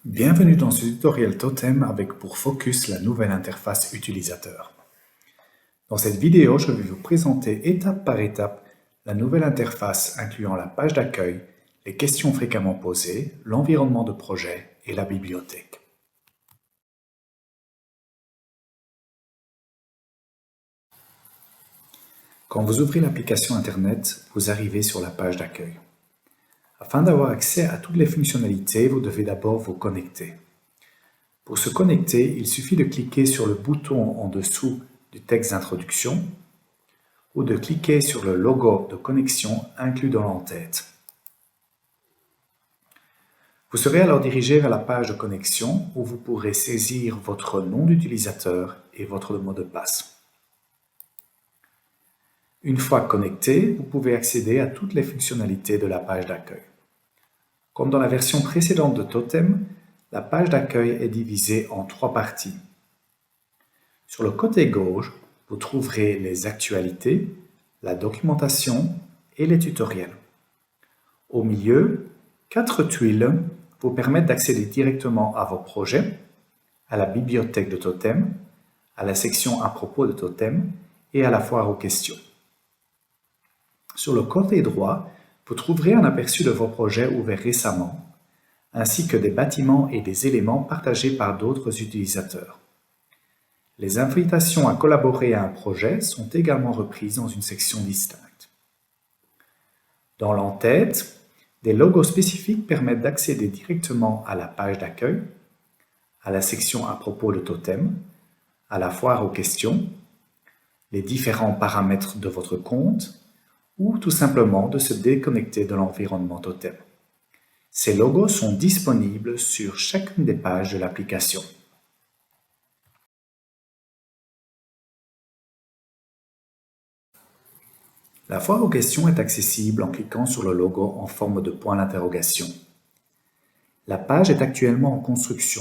Bienvenue dans ce tutoriel Totem avec pour focus la nouvelle interface utilisateur. Dans cette vidéo, je vais vous présenter étape par étape la nouvelle interface incluant la page d'accueil, les questions fréquemment posées, l'environnement de projet et la bibliothèque. Quand vous ouvrez l'application Internet, vous arrivez sur la page d'accueil. Afin d'avoir accès à toutes les fonctionnalités, vous devez d'abord vous connecter. Pour se connecter, il suffit de cliquer sur le bouton en dessous du texte d'introduction ou de cliquer sur le logo de connexion inclus dans l'entête. Vous serez alors dirigé vers la page de connexion où vous pourrez saisir votre nom d'utilisateur et votre mot de passe. Une fois connecté, vous pouvez accéder à toutes les fonctionnalités de la page d'accueil. Comme dans la version précédente de Totem, la page d'accueil est divisée en 3 parties. Sur le côté gauche, vous trouverez les actualités, la documentation et les tutoriels. Au milieu, 4 tuiles vous permettent d'accéder directement à vos projets, à la bibliothèque de Totem, à la section à propos de Totem et à la foire aux questions. Sur le côté droit, vous trouverez un aperçu de vos projets ouverts récemment, ainsi que des bâtiments et des éléments partagés par d'autres utilisateurs. Les invitations à collaborer à un projet sont également reprises dans une section distincte. Dans l'entête, des logos spécifiques permettent d'accéder directement à la page d'accueil, à la section à propos de Totem, à la foire aux questions, les différents paramètres de votre compte, ou tout simplement de se déconnecter de l'environnement Totem. Ces logos sont disponibles sur chacune des pages de l'application. La foire aux questions est accessible en cliquant sur le logo en forme de point d'interrogation. La page est actuellement en construction.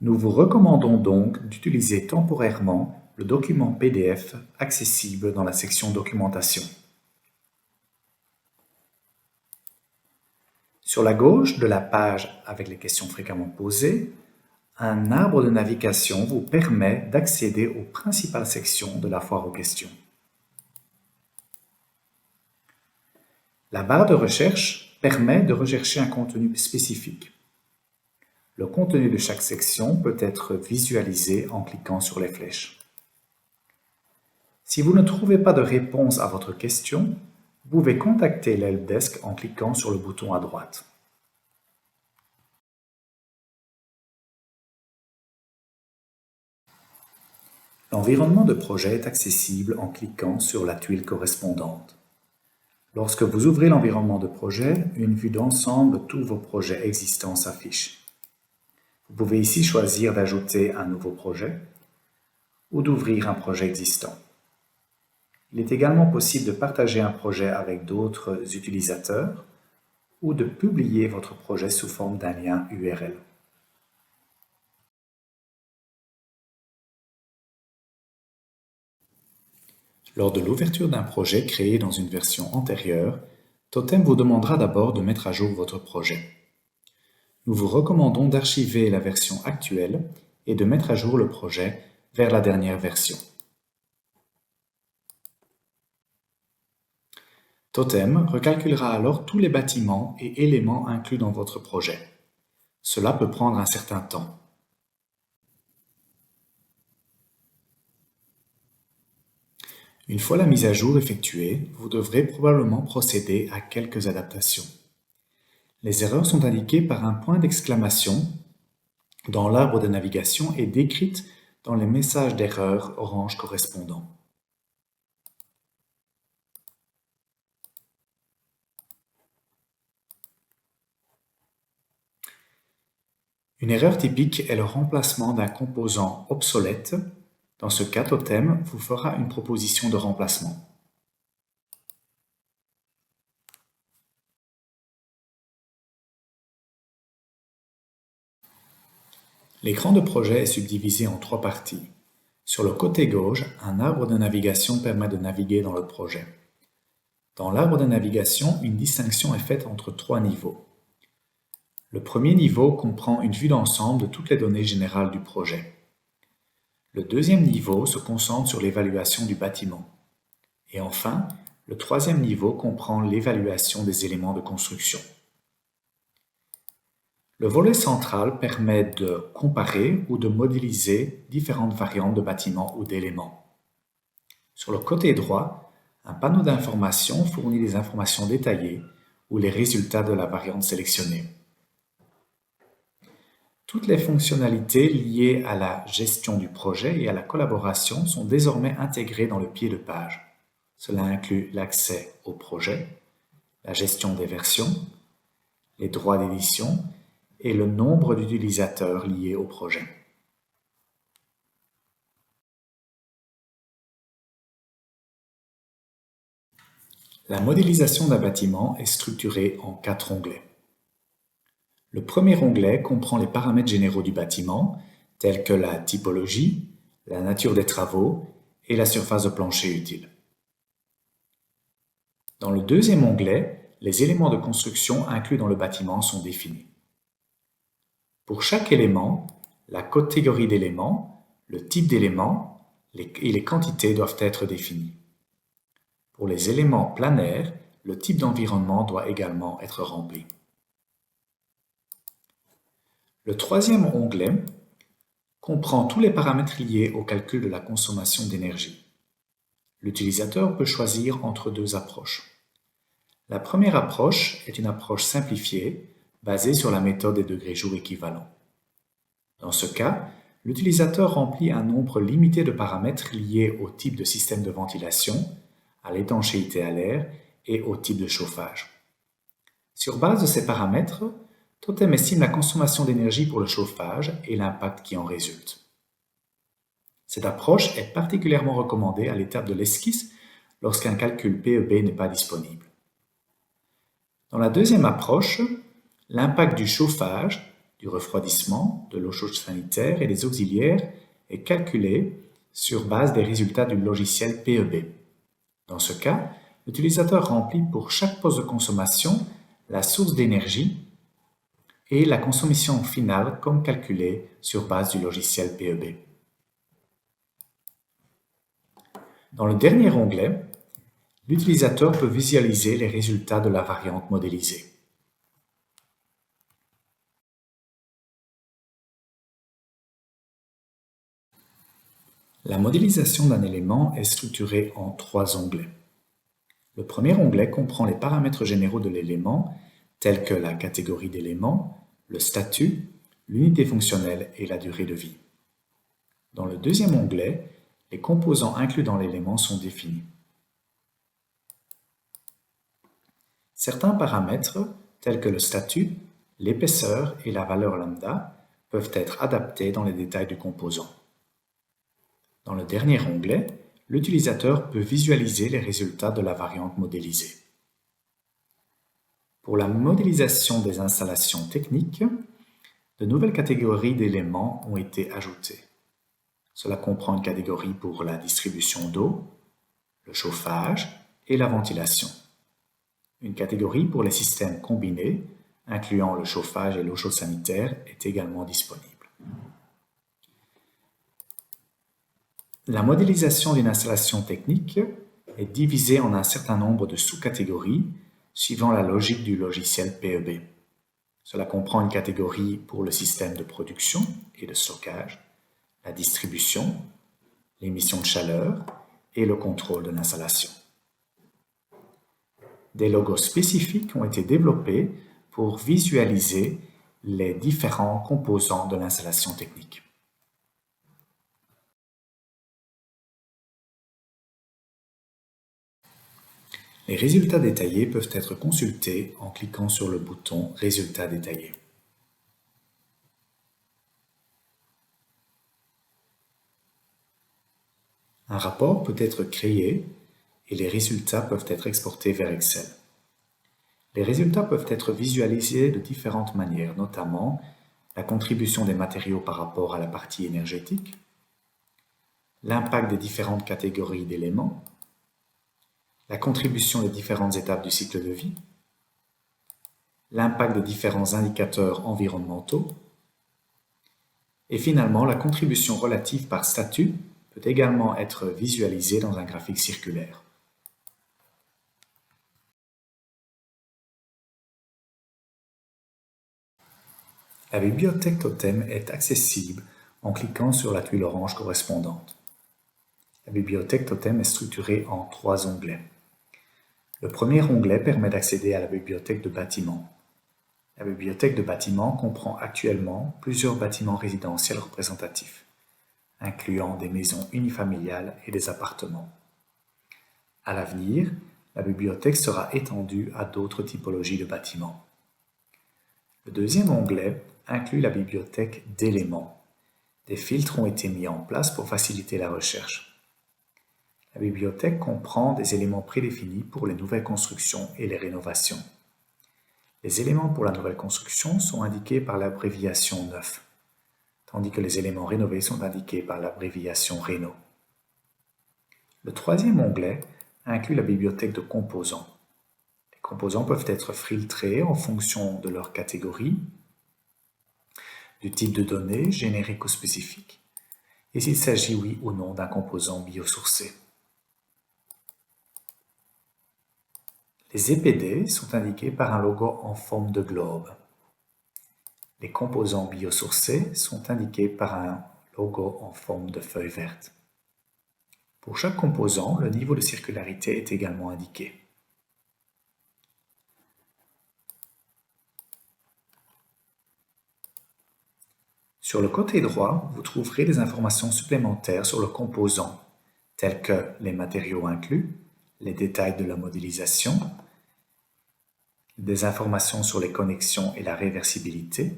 Nous vous recommandons donc d'utiliser temporairement le document PDF accessible dans la section documentation. Sur la gauche de la page avec les questions fréquemment posées, un arbre de navigation vous permet d'accéder aux principales sections de la foire aux questions. La barre de recherche permet de rechercher un contenu spécifique. Le contenu de chaque section peut être visualisé en cliquant sur les flèches. Si vous ne trouvez pas de réponse à votre question, vous pouvez contacter l'helpdesk en cliquant sur le bouton à droite. L'environnement de projet est accessible en cliquant sur la tuile correspondante. Lorsque vous ouvrez l'environnement de projet, une vue d'ensemble de tous vos projets existants s'affiche. Vous pouvez ici choisir d'ajouter un nouveau projet ou d'ouvrir un projet existant. Il est également possible de partager un projet avec d'autres utilisateurs ou de publier votre projet sous forme d'un lien URL. Lors de l'ouverture d'un projet créé dans une version antérieure, Totem vous demandera d'abord de mettre à jour votre projet. Nous vous recommandons d'archiver la version actuelle et de mettre à jour le projet vers la dernière version. Totem recalculera alors tous les bâtiments et éléments inclus dans votre projet. Cela peut prendre un certain temps. Une fois la mise à jour effectuée, vous devrez probablement procéder à quelques adaptations. Les erreurs sont indiquées par un point d'exclamation dans l'arbre de navigation et décrites dans les messages d'erreur orange correspondants. Une erreur typique est le remplacement d'un composant obsolète. Dans ce cas, Totem vous fera une proposition de remplacement. L'écran de projet est subdivisé en 3 parties. Sur le côté gauche, un arbre de navigation permet de naviguer dans le projet. Dans l'arbre de navigation, une distinction est faite entre 3 niveaux. Le premier niveau comprend une vue d'ensemble de toutes les données générales du projet. Le deuxième niveau se concentre sur l'évaluation du bâtiment. Et enfin, le troisième niveau comprend l'évaluation des éléments de construction. Le volet central permet de comparer ou de modéliser différentes variantes de bâtiments ou d'éléments. Sur le côté droit, un panneau d'information fournit des informations détaillées ou les résultats de la variante sélectionnée. Toutes les fonctionnalités liées à la gestion du projet et à la collaboration sont désormais intégrées dans le pied de page. Cela inclut l'accès au projet, la gestion des versions, les droits d'édition et le nombre d'utilisateurs liés au projet. La modélisation d'un bâtiment est structurée en 4 onglets. Le premier onglet comprend les paramètres généraux du bâtiment, tels que la typologie, la nature des travaux et la surface de plancher utile. Dans le deuxième onglet, les éléments de construction inclus dans le bâtiment sont définis. Pour chaque élément, la catégorie d'éléments, le type d'élément et les quantités doivent être définis. Pour les éléments planaires, le type d'environnement doit également être rempli. Le troisième onglet comprend tous les paramètres liés au calcul de la consommation d'énergie. L'utilisateur peut choisir entre 2 approches. La première approche est une approche simplifiée, basée sur la méthode des degrés-jours équivalents. Dans ce cas, l'utilisateur remplit un nombre limité de paramètres liés au type de système de ventilation, à l'étanchéité à l'air et au type de chauffage. Sur base de ces paramètres, Totem estime la consommation d'énergie pour le chauffage et l'impact qui en résulte. Cette approche est particulièrement recommandée à l'étape de l'esquisse lorsqu'un calcul PEB n'est pas disponible. Dans la deuxième approche, l'impact du chauffage, du refroidissement, de l'eau chaude sanitaire et des auxiliaires est calculé sur base des résultats du logiciel PEB. Dans ce cas, l'utilisateur remplit pour chaque poste de consommation la source d'énergie et la consommation finale comme calculée sur base du logiciel PEB. Dans le dernier onglet, l'utilisateur peut visualiser les résultats de la variante modélisée. La modélisation d'un élément est structurée en 3 onglets. Le premier onglet comprend les paramètres généraux de l'élément, tels que la catégorie d'éléments, le statut, l'unité fonctionnelle et la durée de vie. Dans le deuxième onglet, les composants inclus dans l'élément sont définis. Certains paramètres, tels que le statut, l'épaisseur et la valeur lambda, peuvent être adaptés dans les détails du composant. Dans le dernier onglet, l'utilisateur peut visualiser les résultats de la variante modélisée. Pour la modélisation des installations techniques, de nouvelles catégories d'éléments ont été ajoutées. Cela comprend une catégorie pour la distribution d'eau, le chauffage et la ventilation. Une catégorie pour les systèmes combinés, incluant le chauffage et l'eau chaude sanitaire, est également disponible. La modélisation d'une installation technique est divisée en un certain nombre de sous-catégories suivant la logique du logiciel PEB. Cela comprend une catégorie pour le système de production et de stockage, la distribution, l'émission de chaleur et le contrôle de l'installation. Des logos spécifiques ont été développés pour visualiser les différents composants de l'installation technique. Les résultats détaillés peuvent être consultés en cliquant sur le bouton « Résultats détaillés ». Un rapport peut être créé et les résultats peuvent être exportés vers Excel. Les résultats peuvent être visualisés de différentes manières, notamment la contribution des matériaux par rapport à la partie énergétique, l'impact des différentes catégories d'éléments, la contribution des différentes étapes du cycle de vie, l'impact de différents indicateurs environnementaux, et finalement la contribution relative par statut peut également être visualisée dans un graphique circulaire. La bibliothèque Totem est accessible en cliquant sur la tuile orange correspondante. La bibliothèque Totem est structurée en 3 onglets. Le premier onglet permet d'accéder à la bibliothèque de bâtiments. La bibliothèque de bâtiments comprend actuellement plusieurs bâtiments résidentiels représentatifs, incluant des maisons unifamiliales et des appartements. À l'avenir, la bibliothèque sera étendue à d'autres typologies de bâtiments. Le deuxième onglet inclut la bibliothèque d'éléments. Des filtres ont été mis en place pour faciliter la recherche. La bibliothèque comprend des éléments prédéfinis pour les nouvelles constructions et les rénovations. Les éléments pour la nouvelle construction sont indiqués par l'abréviation neuf, tandis que les éléments rénovés sont indiqués par l'abréviation réno. Le troisième onglet inclut la bibliothèque de composants. Les composants peuvent être filtrés en fonction de leur catégorie, du type de données, générique ou spécifique, et s'il s'agit oui ou non d'un composant biosourcé. Les EPD sont indiqués par un logo en forme de globe. Les composants biosourcés sont indiqués par un logo en forme de feuille verte. Pour chaque composant, le niveau de circularité est également indiqué. Sur le côté droit, vous trouverez des informations supplémentaires sur le composant, telles que les matériaux inclus, les détails de la modélisation, des informations sur les connexions et la réversibilité,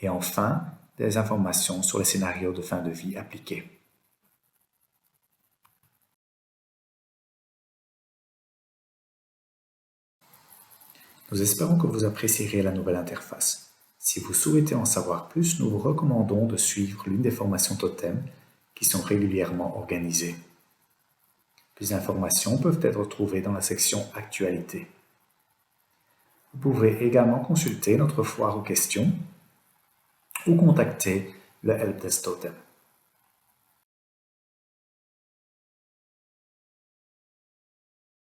et enfin, des informations sur les scénarios de fin de vie appliqués. Nous espérons que vous apprécierez la nouvelle interface. Si vous souhaitez en savoir plus, nous vous recommandons de suivre l'une des formations Totem qui sont régulièrement organisées. Plus d'informations peuvent être trouvées dans la section Actualités. Vous pouvez également consulter notre foire aux questions ou contacter le Helpdesk Totem.